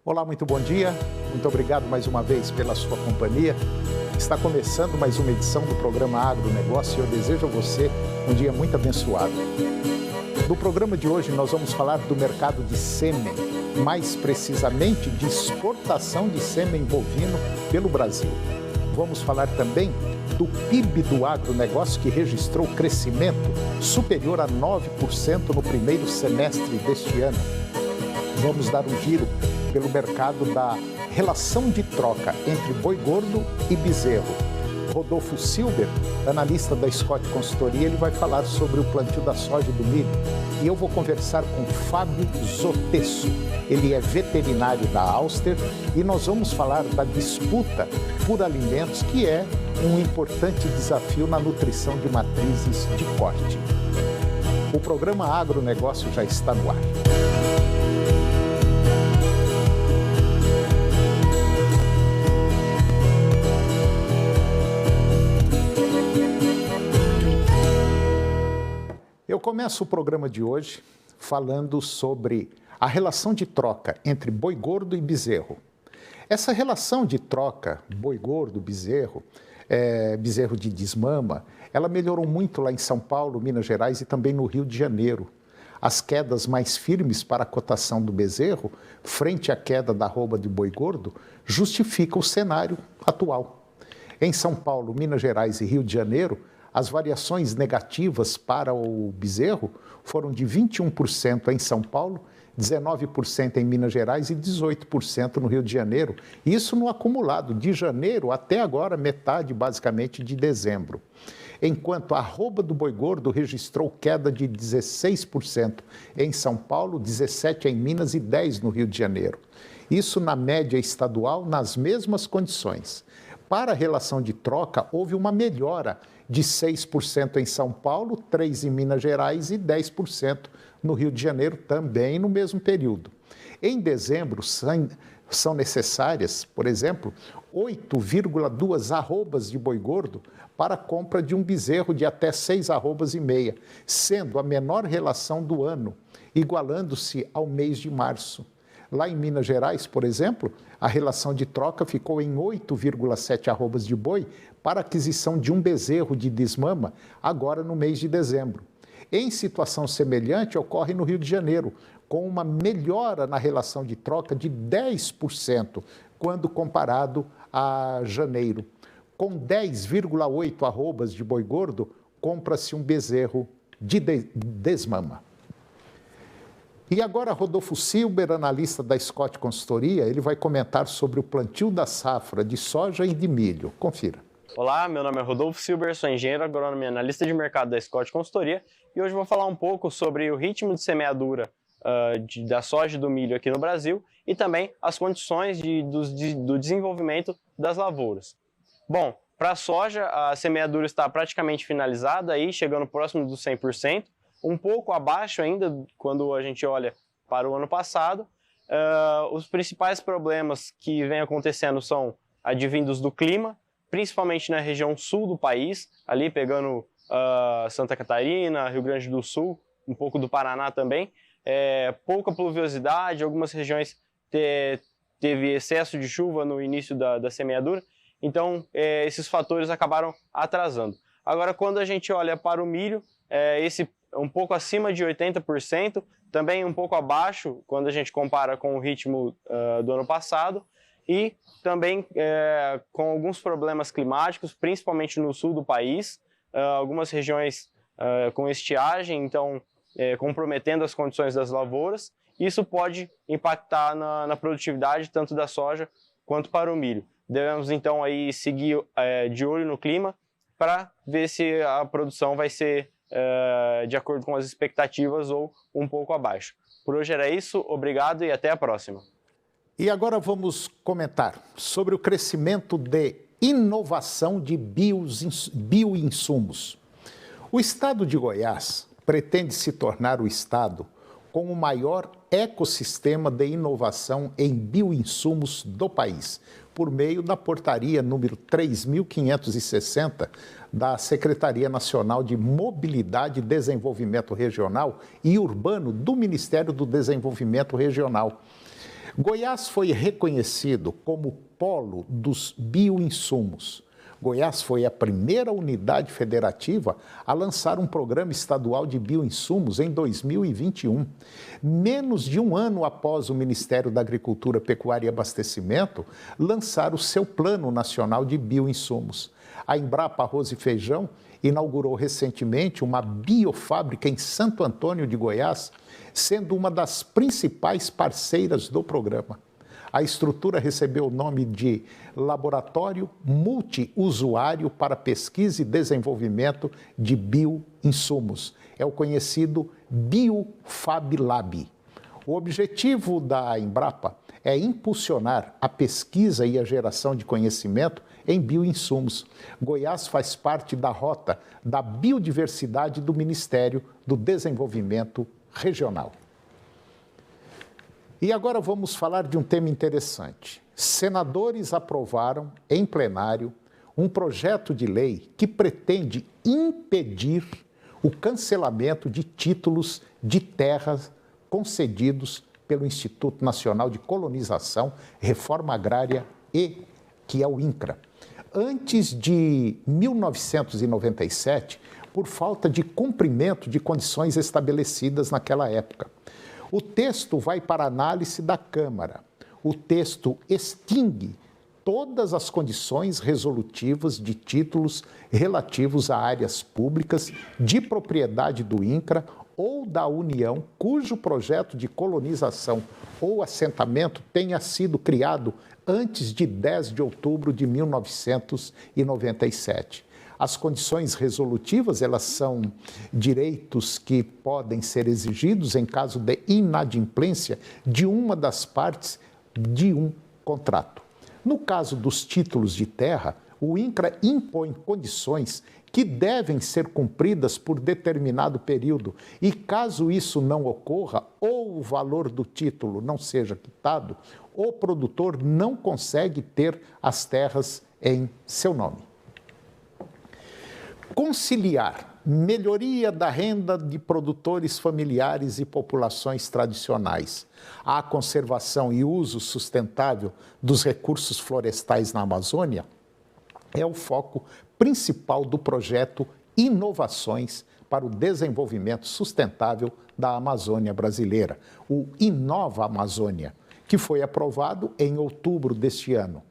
Olá, muito bom dia. Muito obrigado mais uma vez pela sua companhia. Está começando mais uma edição do programa Agronegócio e eu desejo a você um dia muito abençoado. No programa de hoje nós vamos falar do mercado de sêmen, mais precisamente de exportação de sêmen bovino pelo Brasil. Vamos falar também do PIB do agronegócio, que registrou crescimento superior a 9% no primeiro semestre deste ano. Vamos dar um giro pelo mercado da relação de troca entre boi gordo e bezerro. Rodolfo Silber, analista da Scott Consultoria, ele vai falar sobre o plantio da soja e do milho. E eu vou conversar com Fábio Zotesso. Ele é veterinário da Auster e nós vamos falar da disputa por alimentos, que é um importante desafio na nutrição de matrizes de corte. O programa Agronegócio já está no ar. Eu começo o programa de hoje falando sobre a relação de troca entre boi gordo e bezerro. Essa relação de troca, boi gordo, bezerro, bezerro de desmama, ela melhorou muito lá em São Paulo, Minas Gerais e também no Rio de Janeiro. As quedas mais firmes para a cotação do bezerro, frente à queda da arroba de boi gordo, justificam o cenário atual. Em São Paulo, Minas Gerais e Rio de Janeiro, as variações negativas para o bezerro foram de 21% em São Paulo, 19% em Minas Gerais e 18% no Rio de Janeiro. Isso no acumulado de janeiro até agora, metade basicamente de dezembro. Enquanto a arroba do boi gordo registrou queda de 16% em São Paulo, 17% em Minas e 10% no Rio de Janeiro. Isso na média estadual, nas mesmas condições. Para a relação de troca, houve uma melhora de 6% em São Paulo, 3% em Minas Gerais e 10% no Rio de Janeiro, também no mesmo período. Em dezembro, são necessárias, por exemplo, 8,2 arrobas de boi gordo para a compra de um bezerro de até 6 arrobas e meia, sendo a menor relação do ano, igualando-se ao mês de março. Lá em Minas Gerais, por exemplo, a relação de troca ficou em 8,7 arrobas de boi para a aquisição de um bezerro de desmama, agora no mês de dezembro. Em situação semelhante, ocorre no Rio de Janeiro, com uma melhora na relação de troca de 10%, quando comparado a janeiro. Com 10,8 arrobas de boi gordo, compra-se um bezerro de desmama. E agora, Rodolfo Silber, analista da Scott Consultoria, ele vai comentar sobre o plantio da safra de soja e de milho. Confira. Olá, meu nome é Rodolfo Silber, sou engenheiro agrônomo e analista de mercado da Scott Consultoria e hoje vou falar um pouco sobre o ritmo de semeadura da soja e do milho aqui no Brasil e também as condições do desenvolvimento das lavouras. Bom, para a soja, a semeadura está praticamente finalizada, aí, chegando próximo dos 100%, um pouco abaixo ainda quando a gente olha para o ano passado. Os principais problemas que vêm acontecendo são advindos do clima, principalmente na região sul do país, ali pegando Santa Catarina, Rio Grande do Sul, um pouco do Paraná também. Pouca pluviosidade, algumas regiões teve excesso de chuva no início da semeadura, então esses fatores acabaram atrasando. Agora, quando a gente olha para o milho, esse um pouco acima de 80%, também um pouco abaixo quando a gente compara com o ritmo do ano passado, e também com alguns problemas climáticos, principalmente no sul do país, algumas regiões com estiagem, então comprometendo as condições das lavouras. Isso pode impactar na produtividade tanto da soja quanto para o milho. Devemos então aí seguir de olho no clima para ver se a produção vai ser de acordo com as expectativas ou um pouco abaixo. Por hoje era isso, obrigado e até a próxima. E agora vamos comentar sobre o crescimento de inovação de bioinsumos. O estado de Goiás pretende se tornar o estado com o maior ecossistema de inovação em bioinsumos do país, por meio da portaria número 3.560 da Secretaria Nacional de Mobilidade e Desenvolvimento Regional e Urbano do Ministério do Desenvolvimento Regional. Goiás foi reconhecido como polo dos bioinsumos. Goiás foi a primeira unidade federativa a lançar um programa estadual de bioinsumos em 2021. Menos de um ano após o Ministério da Agricultura, Pecuária e Abastecimento lançar o seu Plano Nacional de Bioinsumos. A Embrapa Arroz e Feijão inaugurou recentemente uma biofábrica em Santo Antônio de Goiás, sendo uma das principais parceiras do programa. A estrutura recebeu o nome de Laboratório Multiusuário para Pesquisa e Desenvolvimento de Bioinsumos. É o conhecido BioFabLab. O objetivo da Embrapa é impulsionar a pesquisa e a geração de conhecimento em bioinsumos. Goiás faz parte da rota da biodiversidade do Ministério do Desenvolvimento Regional. E agora vamos falar de um tema interessante. Senadores aprovaram em plenário um projeto de lei que pretende impedir o cancelamento de títulos de terras concedidos pelo Instituto Nacional de Colonização, Reforma Agrária que é o INCRA. Antes de 1997, por falta de cumprimento de condições estabelecidas naquela época. O texto vai para análise da Câmara. O texto extingue todas as condições resolutivas de títulos relativos a áreas públicas de propriedade do INCRA ou da União cujo projeto de colonização ou assentamento tenha sido criado antes de 10 de outubro de 1997. As condições resolutivas, elas são direitos que podem ser exigidos em caso de inadimplência de uma das partes de um contrato. No caso dos títulos de terra, o INCRA impõe condições que devem ser cumpridas por determinado período e, caso isso não ocorra ou o valor do título não seja quitado, o produtor não consegue ter as terras em seu nome. Conciliar melhoria da renda de produtores familiares e populações tradicionais, a conservação e uso sustentável dos recursos florestais na Amazônia é o foco principal do projeto Inovações para o Desenvolvimento Sustentável da Amazônia Brasileira, o Inova Amazônia, que foi aprovado em outubro deste ano.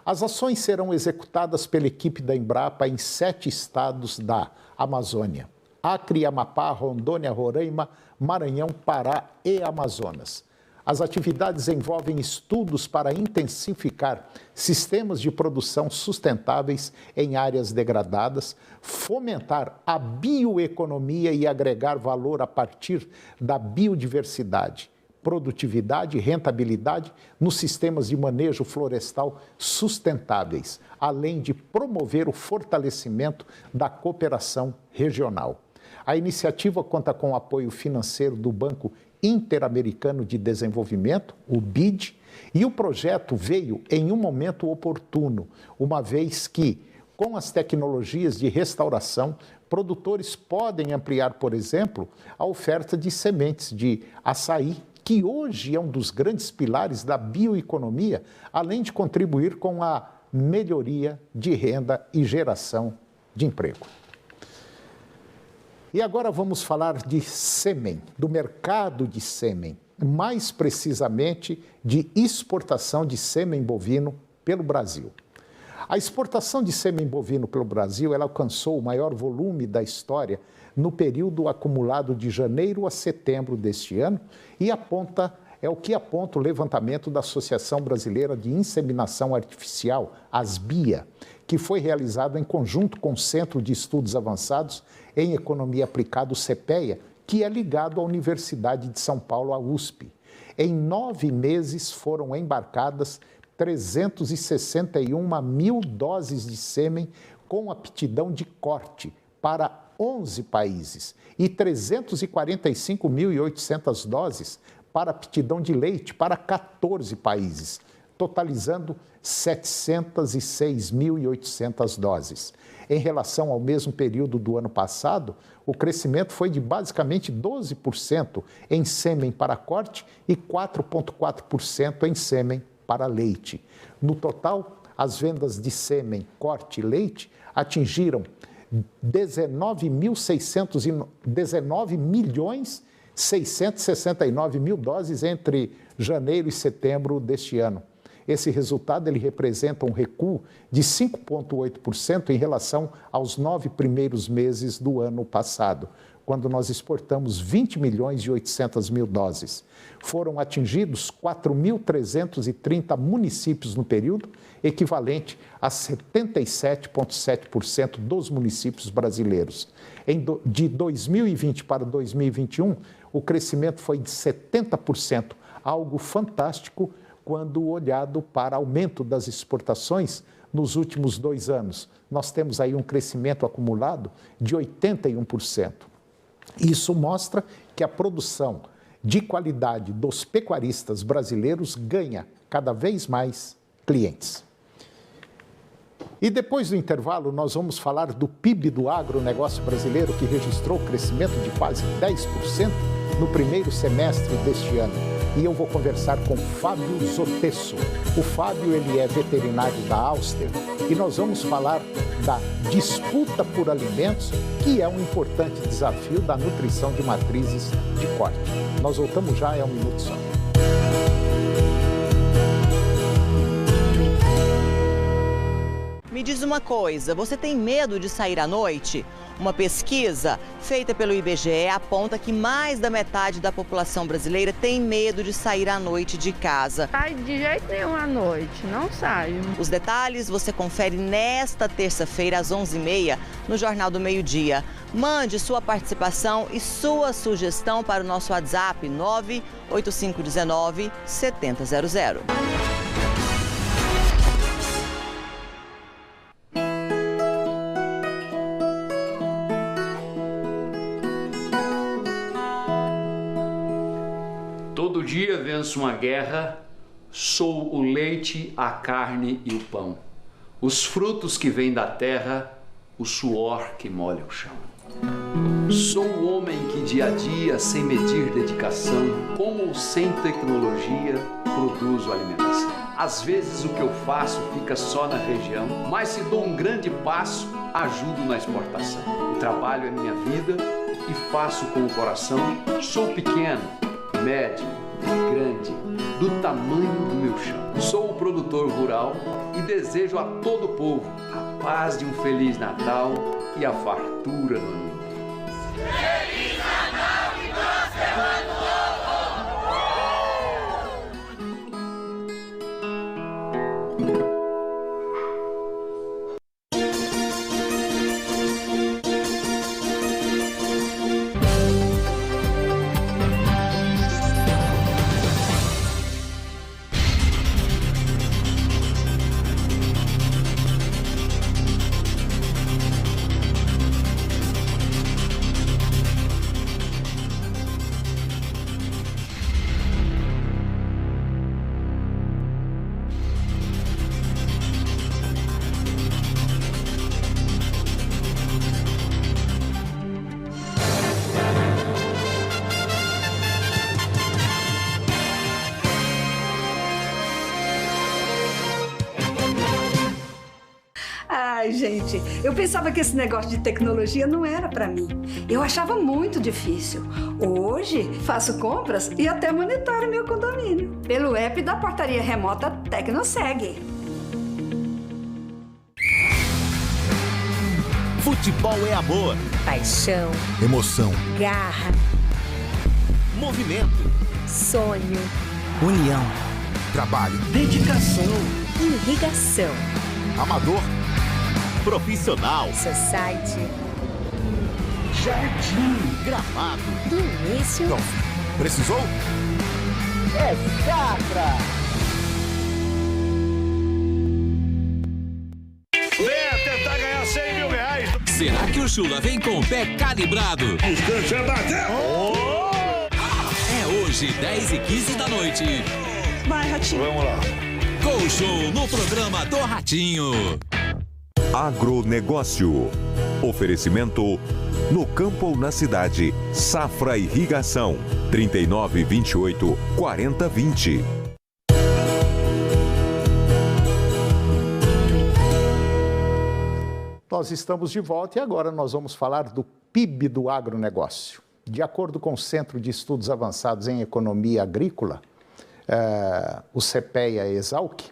As ações serão executadas pela equipe da Embrapa em 7 estados da Amazônia: Acre, Amapá, Rondônia, Roraima, Maranhão, Pará e Amazonas. As atividades envolvem estudos para intensificar sistemas de produção sustentáveis em áreas degradadas, fomentar a bioeconomia e agregar valor a partir da biodiversidade, produtividade e rentabilidade nos sistemas de manejo florestal sustentáveis, além de promover o fortalecimento da cooperação regional. A iniciativa conta com o apoio financeiro do Banco Interamericano de Desenvolvimento, o BID, e o projeto veio em um momento oportuno, uma vez que, com as tecnologias de restauração, produtores podem ampliar, por exemplo, a oferta de sementes de açaí, que hoje é um dos grandes pilares da bioeconomia, além de contribuir com a melhoria de renda e geração de emprego. E agora vamos falar de sêmen, do mercado de sêmen, mais precisamente de exportação de sêmen bovino pelo Brasil. A exportação de sêmen bovino pelo Brasil, ela alcançou o maior volume da história no período acumulado de janeiro a setembro deste ano e é o que aponta o levantamento da Associação Brasileira de Inseminação Artificial, ASBIA, que foi realizado em conjunto com o Centro de Estudos Avançados em Economia Aplicada, o CEPEA, que é ligado à Universidade de São Paulo, a USP. Em 9 meses foram embarcadas 361 mil doses de sêmen com aptidão de corte para 11 países e 345.800 doses para aptidão de leite para 14 países, totalizando 706.800 doses. Em relação ao mesmo período do ano passado, o crescimento foi de basicamente 12% em sêmen para corte e 4,4% em sêmen para leite. No total, as vendas de sêmen, corte e leite atingiram 19 milhões 669 mil doses entre janeiro e setembro deste ano. Esse resultado ele representa um recuo de 5,8% em relação aos 9 primeiros meses do ano passado, quando nós exportamos 20 milhões e 800 mil doses. Foram atingidos 4.330 municípios no período, equivalente a 77,7% dos municípios brasileiros. De 2020 para 2021, o crescimento foi de 70%, algo fantástico quando olhado para aumento das exportações nos últimos 2 anos. Nós temos aí um crescimento acumulado de 81%. Isso mostra que a produção de qualidade dos pecuaristas brasileiros ganha cada vez mais clientes. E depois do intervalo, nós vamos falar do PIB do agronegócio brasileiro, que registrou crescimento de quase 10% no primeiro semestre deste ano. E eu vou conversar com Fábio Zotesso. O Fábio, ele é veterinário da Auster e nós vamos falar da disputa por alimentos, que é um importante desafio da nutrição de matrizes de corte. Nós voltamos já, é um minuto só. Me diz uma coisa, você tem medo de sair à noite? Uma pesquisa feita pelo IBGE aponta que mais da metade da população brasileira tem medo de sair à noite de casa. Sai de jeito nenhum à noite, não saio. Os detalhes você confere nesta terça-feira às 11h30 no Jornal do Meio-Dia. Mande sua participação e sua sugestão para o nosso WhatsApp 98519-7000. Todo dia venço uma guerra, sou o leite, a carne e o pão. Os frutos que vêm da terra, o suor que molha o chão. Sou o homem que dia a dia, sem medir dedicação, com ou sem tecnologia, produzo alimentação. Às vezes o que eu faço fica só na região, mas se dou um grande passo, ajudo na exportação. O trabalho é minha vida e faço com o coração. Sou pequeno, médio, grande, do tamanho do meu chão. Sou o produtor rural e desejo a todo o povo a paz de um Feliz Natal e a fartura no ano. Feliz Natal e próspero ano novo! Ai, gente, eu pensava que esse negócio de tecnologia não era pra mim. Eu achava muito difícil. Hoje, faço compras e até monitoro meu condomínio pelo app da portaria remota Tecnoseg. Futebol é amor, paixão, emoção, garra, movimento, sonho, união, trabalho, dedicação, irrigação, amador, profissional, society, jardim, gramado, do início. Então, precisou? É Safra! Venha tentar ganhar 100 mil reais. Será que o Chula vem com o pé calibrado? Distância bateu! É hoje, 10h15 da noite. Vai, Ratinho. Vamos lá. Gol Show no programa do Ratinho. Agronegócio. Oferecimento no campo ou na cidade. Safra Irrigação. 3928 4020. Nós estamos de volta e agora nós vamos falar do PIB do agronegócio. De acordo com o Centro de Estudos Avançados em Economia Agrícola, o CPEA-Exalc,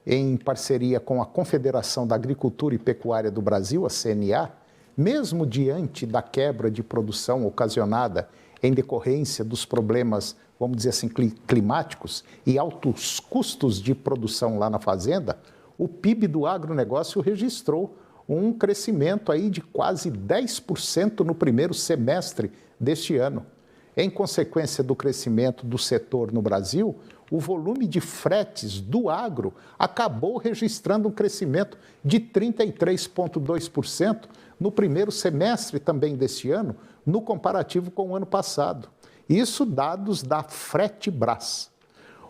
em parceria com a Confederação da Agricultura e Pecuária do Brasil, a CNA, mesmo diante da quebra de produção ocasionada em decorrência dos problemas, vamos dizer assim, climáticos e altos custos de produção lá na fazenda, o PIB do agronegócio registrou um crescimento aí de quase 10% no primeiro semestre deste ano. Em consequência do crescimento do setor no Brasil, o volume de fretes do agro acabou registrando um crescimento de 33,2% no primeiro semestre também deste ano, no comparativo com o ano passado. Isso dados da Fretebras.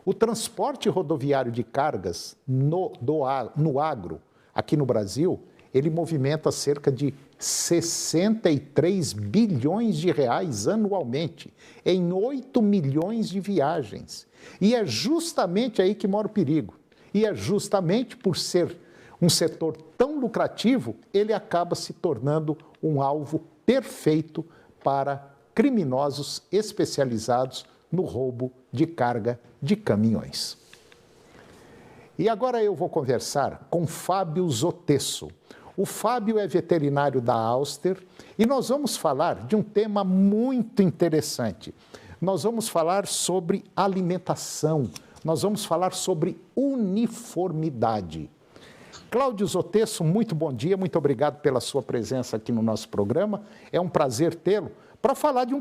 O transporte rodoviário de cargas no agro, aqui no Brasil, ele movimenta cerca de 63 bilhões de reais anualmente, em 8 milhões de viagens. E é justamente aí que mora o perigo. E é justamente por ser um setor tão lucrativo, ele acaba se tornando um alvo perfeito para criminosos especializados no roubo de carga de caminhões. E agora eu vou conversar com Fábio Zotesso. O Fábio é veterinário da Auster e nós vamos falar de um tema muito interessante. Nós vamos falar sobre alimentação, nós vamos falar sobre uniformidade. Cláudio Zotesso, muito bom dia, muito obrigado pela sua presença aqui no nosso programa. É um prazer tê-lo para falar de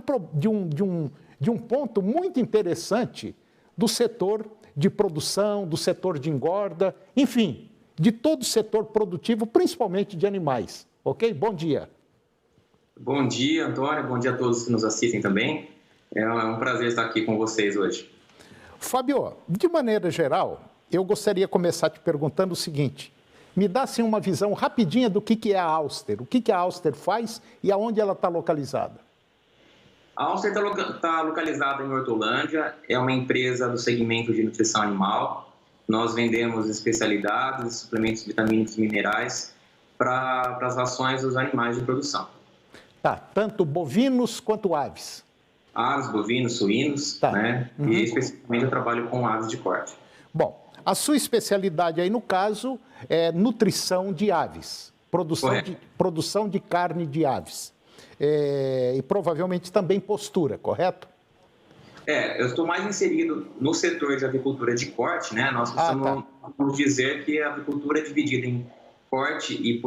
um ponto muito interessante do setor de produção, do setor de engorda, enfim, de todo o setor produtivo, principalmente de animais. Ok? Bom dia. Bom dia, Antônio. Bom dia a todos que nos assistem também. É um prazer estar aqui com vocês hoje. Fábio, de maneira geral, eu gostaria de começar te perguntando o seguinte. Me dá, assim, uma visão rapidinha do que é a Auster, o que a Auster faz e aonde ela está localizada. A Auster está localizada em Hortolândia, é uma empresa do segmento de nutrição animal. Nós vendemos especialidades, suplementos vitamínicos e minerais para as rações dos animais de produção. Tá, tanto bovinos quanto aves. Aves, bovinos, suínos, tá, né? Uhum. E especificamente eu trabalho com aves de corte. Bom, a sua especialidade aí no caso é nutrição de aves, produção de carne de aves. E provavelmente também postura, correto? Eu estou mais inserido no setor de avicultura de corte, né? Nós costumamos dizer que a avicultura é dividida em corte e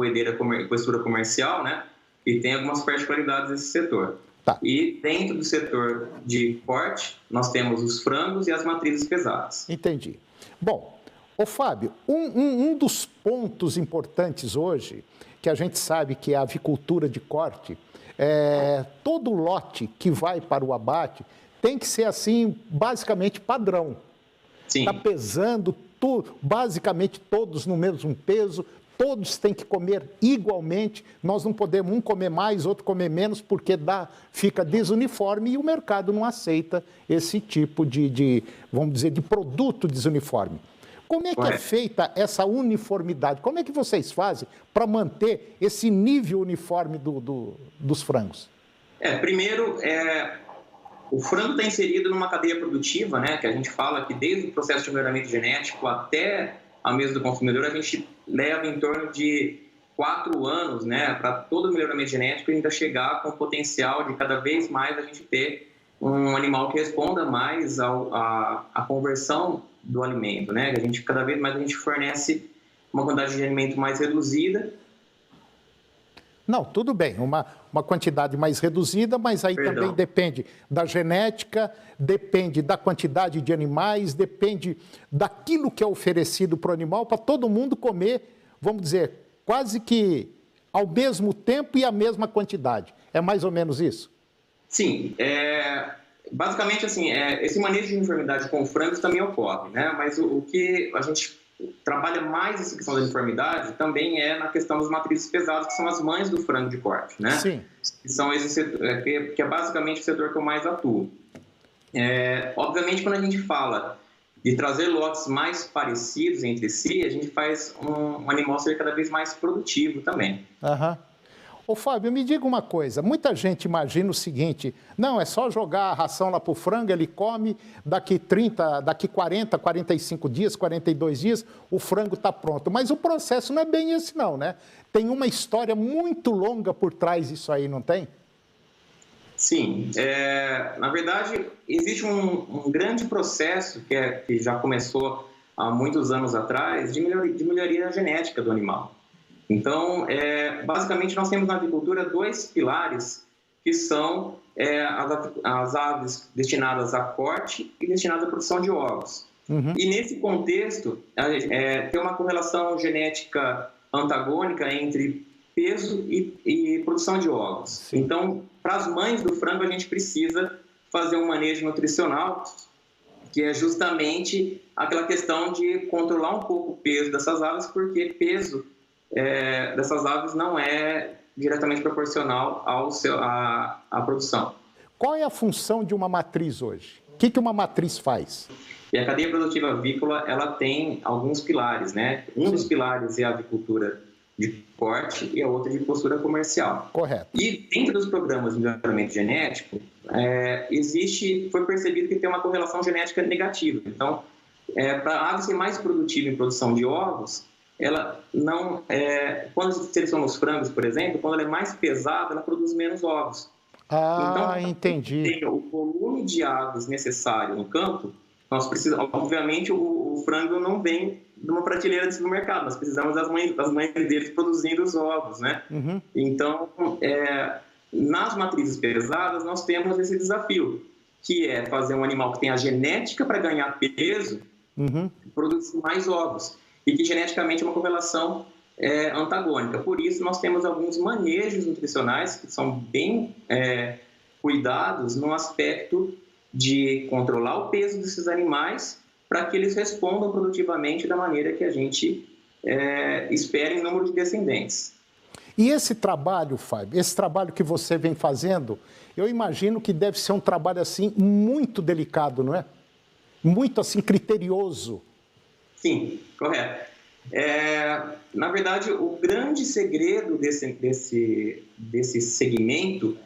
postura comercial, né? E tem algumas particularidades desse setor. Tá. E dentro do setor de corte, nós temos os frangos e as matrizes pesadas. Entendi. Bom, ô Fábio, um dos pontos importantes hoje, que a gente sabe que é a avicultura de corte, todo lote que vai para o abate tem que ser assim, basicamente padrão. Está pesando basicamente todos no mesmo peso, todos têm que comer igualmente. Nós não podemos um comer mais, outro comer menos, porque fica desuniforme e o mercado não aceita esse tipo vamos dizer, de produto desuniforme. Como é que é feita essa uniformidade? Como é que vocês fazem para manter esse nível uniforme dos frangos? Primeiro, o frango está inserido numa cadeia produtiva, né? Que a gente fala que desde o processo de melhoramento genético até a mesa do consumidor, a gente leva em torno de 4 anos, né? Para todo o melhoramento genético ainda chegar com o potencial de cada vez mais a gente ter um animal que responda mais à conversão do alimento, né? Que cada vez mais a gente fornece uma quantidade de alimento mais reduzida. Não, tudo bem, uma quantidade mais reduzida, mas aí também depende da genética, depende da quantidade de animais, depende daquilo que é oferecido para o animal, para todo mundo comer, vamos dizer, quase que ao mesmo tempo e a mesma quantidade. É mais ou menos isso? Sim, basicamente assim, esse manejo de uniformidade com frangos também ocorre, né? Mas o que a gente trabalha mais essa questão da uniformidade também é na questão das matrizes pesadas, que são as mães do frango de corte, né? Sim. Que são esse setor, que é basicamente o setor que eu mais atuo. Obviamente, quando a gente fala de trazer lotes mais parecidos entre si, a gente faz um animal ser cada vez mais produtivo também. Ô, Fábio, me diga uma coisa. Muita gente imagina o seguinte, não, é só jogar a ração lá para o frango, ele come, daqui 40, 45 dias, 42 dias, o frango está pronto. Mas o processo não é bem esse não, né? Tem uma história muito longa por trás disso aí, não tem? Sim. Na verdade, existe um grande processo que já começou há muitos anos atrás de melhoria genética do animal. Então, basicamente, nós temos na agricultura 2 pilares, que são as aves destinadas a corte e destinadas à produção de ovos. E nesse contexto, tem uma correlação genética antagônica entre peso e produção de ovos. Sim. Então, para as mães do frango, a gente precisa fazer um manejo nutricional, que é justamente aquela questão de controlar um pouco o peso dessas aves, porque peso dessas aves não é diretamente proporcional à produção. Qual é a função de uma matriz hoje? O que uma matriz faz? E a cadeia produtiva avícola, ela tem alguns pilares, né? Um dos pilares é a avicultura de corte e a outra de postura comercial. Correto. E dentro dos programas de melhoramento genético, foi percebido que tem uma correlação genética negativa. Então, para a ave ser mais produtiva em produção de ovos, ela não, quando se seleciona os frangos, por exemplo, quando ela é mais pesada, ela produz menos ovos. Então, entendi. Tem o volume de aves necessário no campo, nós precisamos, obviamente, o frango não vem de uma prateleira de supermercado, nós precisamos das mães deles produzindo os ovos, né? Então, nas matrizes pesadas, nós temos esse desafio, que é fazer um animal que tem a genética para ganhar peso, produzir mais ovos. E que geneticamente é uma correlação antagônica. Por isso, nós temos alguns manejos nutricionais que são bem cuidados no aspecto de controlar o peso desses animais para que eles respondam produtivamente da maneira que a gente espera em número de descendentes. E esse trabalho, Fábio, esse trabalho que você vem fazendo, eu imagino que deve ser um trabalho assim muito delicado, não é? Muito assim criterioso. Sim, correto. Na verdade, o grande segredo desse segmento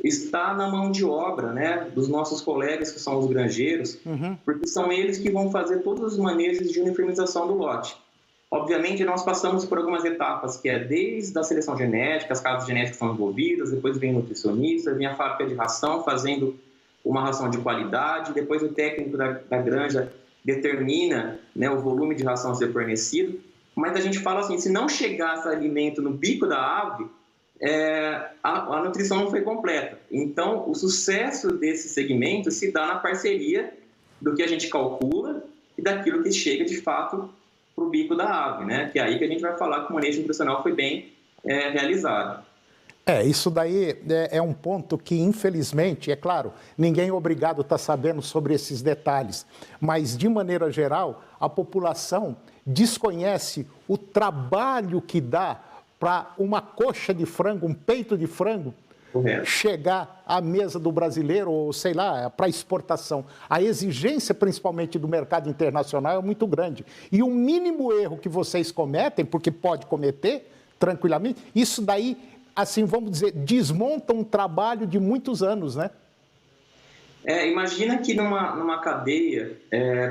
está na mão de obra, né, dos nossos colegas que são os granjeiros, porque são eles que vão fazer todos os manejos de uniformização do lote. Obviamente, nós passamos por algumas etapas, que é desde a seleção genética, as casas genéticas são envolvidas, depois vem o nutricionista, vem a fábrica de ração fazendo uma ração de qualidade, depois o técnico da granja determina, né, o volume de ração a ser fornecido, mas a gente fala assim, se não chegasse alimento no bico da ave, a nutrição não foi completa. Então, o sucesso desse segmento se dá na parceria do que a gente calcula e daquilo que chega, de fato, para o bico da ave, né? Que é aí que a gente vai falar que o manejo nutricional foi bem realizado. Isso daí é um ponto que, infelizmente, é claro, ninguém é obrigado a estar sabendo sobre esses detalhes, mas, de maneira geral, a população desconhece o trabalho que dá para uma coxa de frango, um peito de frango, chegar à mesa do brasileiro, ou sei lá, para exportação. A exigência, principalmente do mercado internacional, é muito grande. E o mínimo erro que vocês cometem, porque pode cometer tranquilamente, isso daí, assim, vamos dizer, desmonta um trabalho de muitos anos, né? Imagina que numa cadeia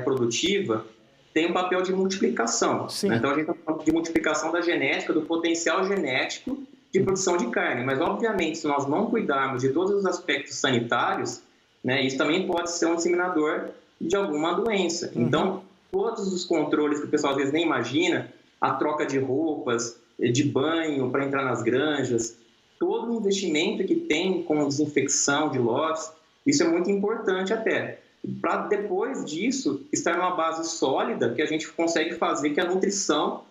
produtiva tem um papel de multiplicação. Né? Então, a gente está falando de multiplicação da genética, do potencial genético de produção de carne. Mas, obviamente, se nós não cuidarmos de todos os aspectos sanitários, né, isso também pode ser um disseminador de alguma doença. Então, todos os controles que o pessoal às vezes nem imagina, a troca de roupas, de banho para entrar nas granjas, todo o investimento que tem com desinfecção de lotes, isso é muito importante até. Para depois disso estar numa base sólida que a gente consegue fazer que a nutrição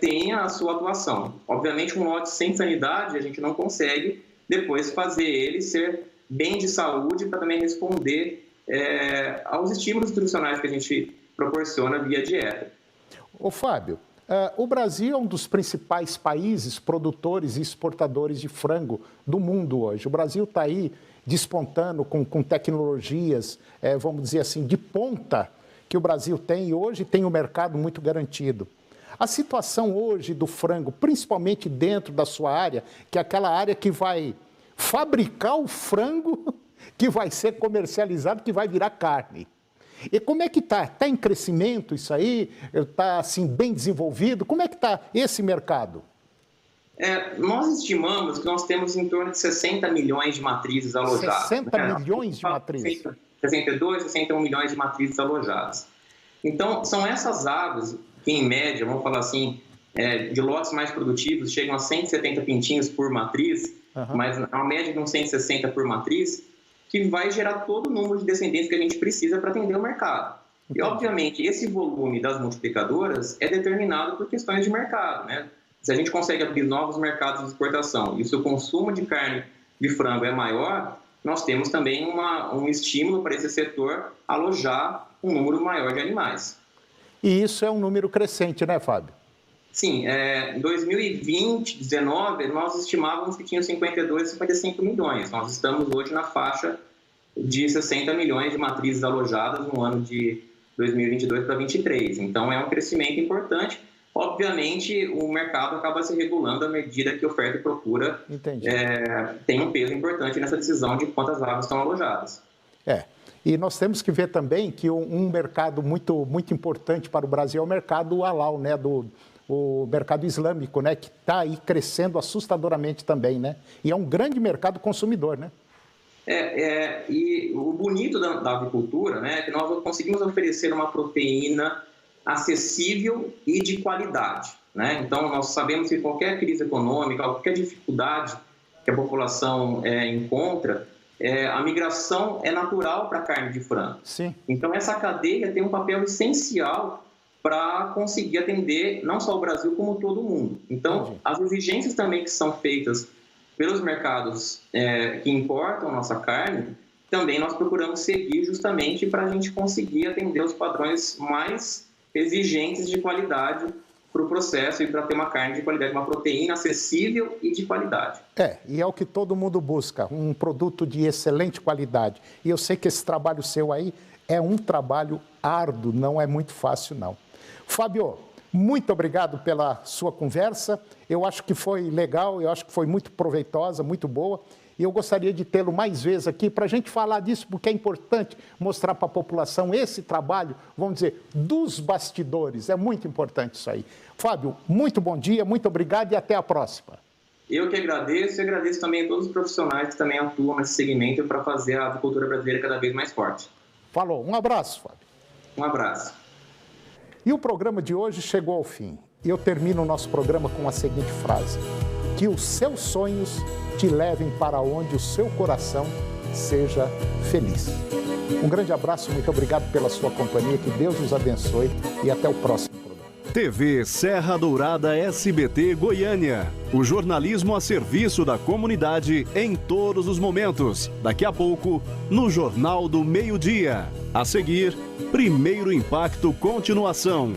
tenha a sua atuação. Obviamente, um lote sem sanidade, a gente não consegue depois fazer ele ser bem de saúde para também responder aos estímulos nutricionais que a gente proporciona via dieta. Ô Fábio, o Brasil é um dos principais países produtores e exportadores de frango do mundo hoje. O Brasil está aí despontando com tecnologias, vamos dizer assim, de ponta que o Brasil tem e hoje tem um mercado muito garantido. A situação hoje do frango, principalmente dentro da sua área, que é aquela área que vai fabricar o frango que vai ser comercializado, que vai virar carne. E como é que está? Está em crescimento isso aí? Está assim, bem desenvolvido? Como é que está esse mercado? Nós estimamos que nós temos em torno de 60 milhões de matrizes alojadas. 60 milhões de matrizes? 62, 61 milhões de matrizes alojadas. Então, são essas aves que, em média, vamos falar assim, de lotes mais produtivos, chegam a 170 pintinhos por matriz, mas a média de uns 160 por matriz, que vai gerar todo o número de descendentes que a gente precisa para atender o mercado. E, obviamente, esse volume das multiplicadoras é determinado por questões de mercado, né? Se a gente consegue abrir novos mercados de exportação e se o consumo de carne de frango é maior, nós temos também um estímulo para esse setor alojar um número maior de animais. E isso é um número crescente, né, Fábio? Sim, em 2020, 2019, nós estimávamos que tinham 52 a 55 milhões. Nós estamos hoje na faixa de 60 milhões de matrizes alojadas no ano de 2022 para 2023. Então, é um crescimento importante. Obviamente, o mercado acaba se regulando à medida que oferta e procura tem um peso importante nessa decisão de quantas aves estão alojadas. E nós temos que ver também que um mercado muito, muito importante para o Brasil é o mercado halal, né? O mercado islâmico, né? Que está aí crescendo assustadoramente também, né? E é um grande mercado consumidor, né? E o bonito da avicultura, né, é que nós conseguimos oferecer uma proteína acessível e de qualidade, né? Então, nós sabemos que qualquer crise econômica, qualquer dificuldade que a população encontra, a migração é natural para a carne de frango. Sim. Então, essa cadeia tem um papel essencial para conseguir atender não só o Brasil, como todo o mundo. Então, as exigências também que são feitas pelos mercados que importam a nossa carne, também nós procuramos seguir justamente para a gente conseguir atender os padrões mais exigentes de qualidade para o processo e para ter uma carne de qualidade, uma proteína acessível e de qualidade. E é o que todo mundo busca, um produto de excelente qualidade. E eu sei que esse trabalho seu aí é um trabalho árduo, não é muito fácil, não. Fábio, muito obrigado pela sua conversa. Eu acho que foi legal, eu acho que foi muito proveitosa, muito boa. E eu gostaria de tê-lo mais vezes aqui para a gente falar disso, porque é importante mostrar para a população esse trabalho, vamos dizer, dos bastidores. É muito importante isso aí. Fábio, muito bom dia, muito obrigado e até a próxima. Eu que agradeço e agradeço também a todos os profissionais que também atuam nesse segmento para fazer a avicultura brasileira cada vez mais forte. Falou, um abraço, Fábio. Um abraço. E o programa de hoje chegou ao fim. E eu termino o nosso programa com a seguinte frase: que os seus sonhos te levem para onde o seu coração seja feliz. Um grande abraço, muito obrigado pela sua companhia, que Deus nos abençoe e até o próximo programa. TV Serra Dourada SBT Goiânia. O jornalismo a serviço da comunidade em todos os momentos. Daqui a pouco, no Jornal do Meio-Dia. A seguir, Primeiro Impacto Continuação.